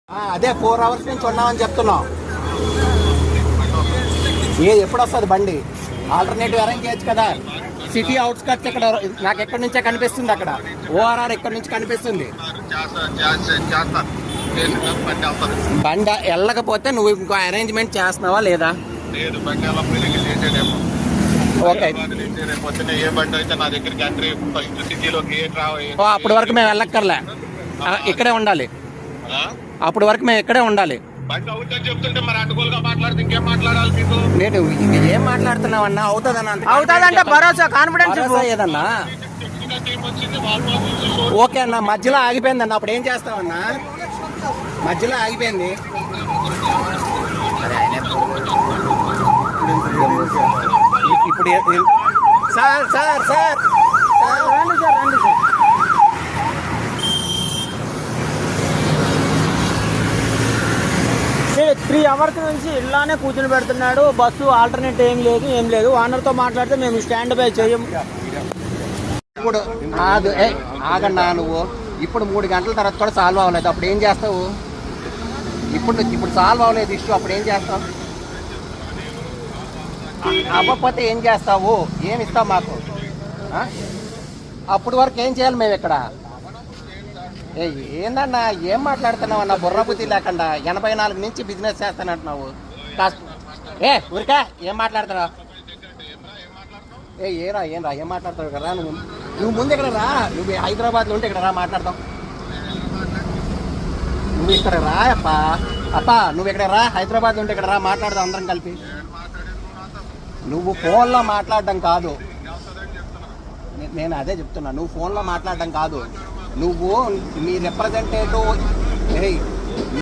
అదే 4 hours నుంచి ఉన్నామని చెప్తున్నాం. ఎప్పుడు వస్తుంది బండి? ఆల్టర్నేటివ్ అరేంజ్ చేయొచ్చు కదా. సిటీ అవుట్స్కట్స్ ఇక్కడ నాకు ఎక్కడి నుంచే కనిపిస్తుంది. అక్కడ ఓఆర్ఆర్ ఎక్కడి నుంచి కనిపిస్తుంది. బండి వెళ్ళకపోతే నువ్వు ఇంకో అరేంజ్మెంట్ చేస్తున్నావా లేదా? ఓకే, అప్పటి వరకు మేము వెళ్ళక్కర్లే, ఇక్కడే ఉండాలి. అప్పటి వరకు మేము ఇక్కడే ఉండాలి. నేను ఏం మాట్లాడుతున్నావన్నా? అవుతుందంటే భరోసా, కాన్ఫిడెన్స్ ఏదన్నా? ఓకే అన్న, మధ్యలో ఆగిపోయిందన్న, అప్పుడు ఏం చేస్తావన్నా? మధ్యలో ఆగిపోయింది. ఇప్పుడు సార్ సార్ సార్ రండి సార్, రండి సార్. 3 hours నుంచి ఇలానే కూర్చొని పెడుతున్నాడు. బస్సు ఆల్టర్నేట్ ఏం లేదు. ఓనర్తో మాట్లాడితే మేము స్టాండ్ బై చేయము. ఇప్పుడు ఆగన్నా, నువ్వు ఇప్పుడు 3 గంటల తర్వాత కూడా సాల్వ్ అవ్వలేదు, అప్పుడు ఏం చేస్తావు? ఇప్పుడు సాల్వ్ అవ్వలేదు ఇష్యూ, అప్పుడు ఏం చేస్తావు? అవ్వకపోతే ఏం చేస్తావు? ఏమి ఇస్తావు మాకు? అప్పటి వరకు ఏం చేయాలి మేము ఇక్కడ? ఏందన్నా, ఏం మాట్లాడుతున్నావు అన్న? బుర్ర బుద్ధి లేకుండా 84 నుంచి బిజినెస్ చేస్తానంటున్నావు. ఊరికా ఏం మాట్లాడుతున్నావు? ఏం మాట్లాడతావు కదా? నువ్వు ముందు ఇక్కడ రా. నువ్వు హైదరాబాద్లో ఉంటే ఇక్కడ రా, మాట్లాడతావు. నువ్వు ఇక్కడ రా అప్పా నువ్వు ఇక్కడ రా. హైదరాబాద్లో ఉంటే ఇక్కడ రా, మాట్లాడదాం అందరం కలిపి. నువ్వు ఫోన్లో మాట్లాడడం కాదు, నేను అదే చెప్తున్నా. నువ్వు ఫోన్లో మాట్లాడడం కాదు, నువ్వు మీ రిప్రజెంటేటివ్